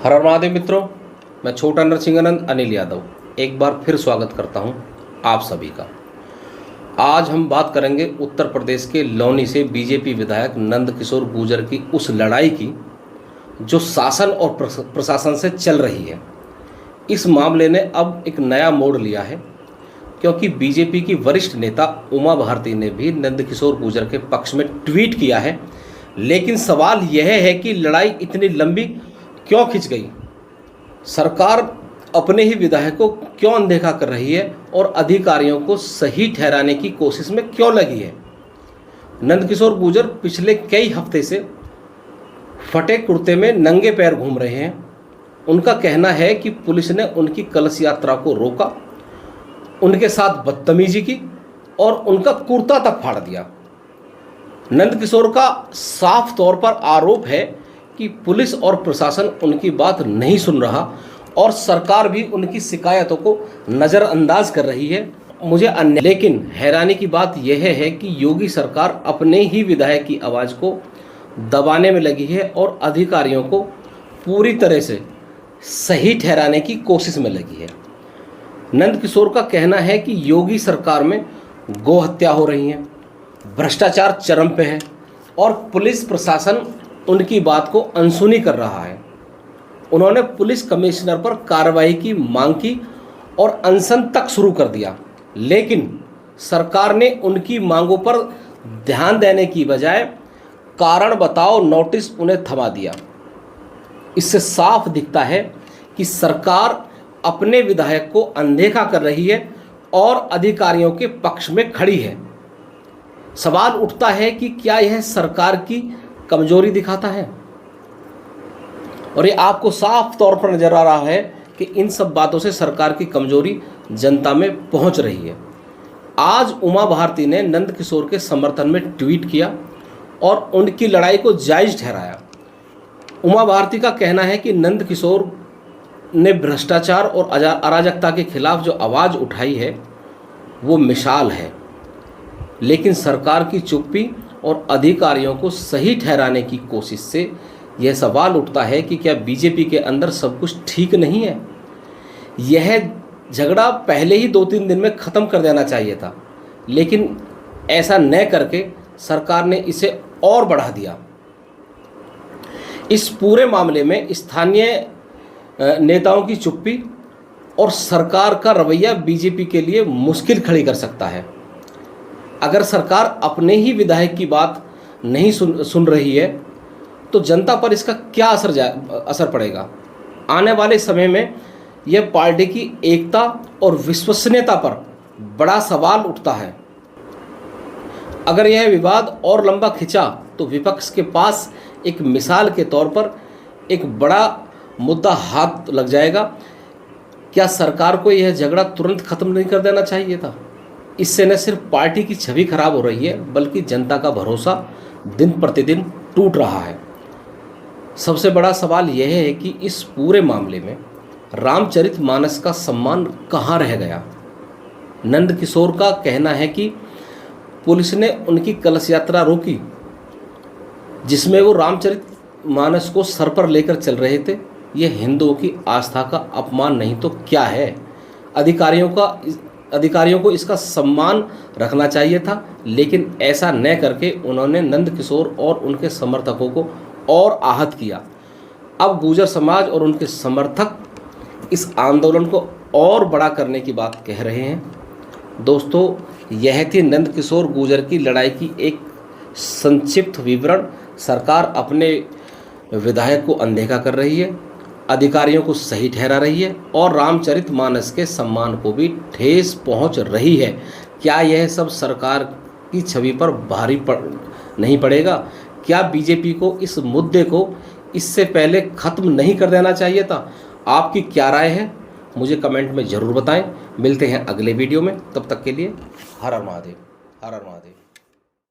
हर हर महादेव मित्रों, मैं छोटा नरसिंहानंद अनिल यादव एक बार फिर स्वागत करता हूं आप सभी का। आज हम बात करेंगे उत्तर प्रदेश के लौनी से बीजेपी विधायक नंदकिशोर गुर्जर की उस लड़ाई की जो शासन और प्रशासन से चल रही है। इस मामले ने अब एक नया मोड़ लिया है क्योंकि बीजेपी की वरिष्ठ नेता उमा भारती ने भी नंदकिशोर गुर्जर के पक्ष में ट्वीट किया है। लेकिन सवाल यह है कि लड़ाई इतनी लंबी क्यों खिंच गई? सरकार अपने ही विधायकों को क्यों अनदेखा कर रही है और अधिकारियों को सही ठहराने की कोशिश में क्यों लगी है? नंदकिशोर गुर्जर पिछले कई हफ्ते से फटे कुर्ते में नंगे पैर घूम रहे हैं। उनका कहना है कि पुलिस ने उनकी कलश यात्रा को रोका, उनके साथ बदतमीजी की और उनका कुर्ता तक फाड़ दिया। नंदकिशोर का साफ तौर पर आरोप है कि पुलिस और प्रशासन उनकी बात नहीं सुन रहा और सरकार भी उनकी शिकायतों को नज़रअंदाज कर रही है। लेकिन हैरानी की बात यह है कि योगी सरकार अपने ही विधायक की आवाज़ को दबाने में लगी है और अधिकारियों को पूरी तरह से सही ठहराने की कोशिश में लगी है। नंदकिशोर का कहना है कि योगी सरकार में गौ हत्या हो रही है, भ्रष्टाचार चरम पे है और पुलिस प्रशासन उनकी बात को अनसुनी कर रहा है। उन्होंने पुलिस कमिश्नर पर कार्रवाई की मांग की और अनशन तक शुरू कर दिया, लेकिन सरकार ने उनकी मांगों पर ध्यान देने की बजाय कारण बताओ नोटिस उन्हें थमा दिया। इससे साफ दिखता है कि सरकार अपने विधायक को अनदेखा कर रही है और अधिकारियों के पक्ष में खड़ी है। सवाल उठता है कि क्या यह सरकार की कमजोरी दिखाता है? और ये आपको साफ तौर पर नजर आ रहा है कि इन सब बातों से सरकार की कमजोरी जनता में पहुंच रही है। आज उमा भारती ने नंदकिशोर के समर्थन में ट्वीट किया और उनकी लड़ाई को जायज ठहराया। उमा भारती का कहना है कि नंदकिशोर ने भ्रष्टाचार और अराजकता के खिलाफ जो आवाज़ उठाई है वो मिसाल है, लेकिन सरकार की चुप्पी और अधिकारियों को सही ठहराने की कोशिश से यह सवाल उठता है कि क्या बीजेपी के अंदर सब कुछ ठीक नहीं है? यह झगड़ा पहले ही 2-3 दिन में ख़त्म कर देना चाहिए था, लेकिन ऐसा न करके सरकार ने इसे और बढ़ा दिया। इस पूरे मामले में स्थानीय नेताओं की चुप्पी और सरकार का रवैया बीजेपी के लिए मुश्किल खड़ी कर सकता है। अगर सरकार अपने ही विधायक की बात नहीं सुन रही है तो जनता पर इसका क्या असर पड़ेगा? आने वाले समय में यह पार्टी की एकता और विश्वसनीयता पर बड़ा सवाल उठता है। अगर यह विवाद और लंबा खिंचा तो विपक्ष के पास एक मिसाल के तौर पर एक बड़ा मुद्दा हाथ लग जाएगा। क्या सरकार को यह झगड़ा तुरंत खत्म नहीं कर देना चाहिए था? इससे न सिर्फ पार्टी की छवि खराब हो रही है बल्कि जनता का भरोसा दिन प्रतिदिन टूट रहा है। सबसे बड़ा सवाल यह है कि इस पूरे मामले में रामचरितमानस का सम्मान कहाँ रह गया? नंदकिशोर का कहना है कि पुलिस ने उनकी कलश यात्रा रोकी जिसमें वो रामचरितमानस को सर पर लेकर चल रहे थे। यह हिंदुओं की आस्था का अपमान नहीं तो क्या है? अधिकारियों को इसका सम्मान रखना चाहिए था, लेकिन ऐसा न करके उन्होंने नंदकिशोर और उनके समर्थकों को और आहत किया। अब गुर्जर समाज और उनके समर्थक इस आंदोलन को और बड़ा करने की बात कह रहे हैं। दोस्तों, यह थी नंदकिशोर गुर्जर की लड़ाई की एक संक्षिप्त विवरण। सरकार अपने विधायक को अनदेखा कर रही है, अधिकारियों को सही ठहरा रही है और रामचरितमानस के सम्मान को भी ठेस पहुंच रही है। क्या यह सब सरकार की छवि पर भारी नहीं पड़ेगा? क्या बीजेपी को इस मुद्दे को इससे पहले ख़त्म नहीं कर देना चाहिए था? आपकी क्या राय है? मुझे कमेंट में ज़रूर बताएं। मिलते हैं अगले वीडियो में, तब तक के लिए हर हर महादेव, हर हर महादेव।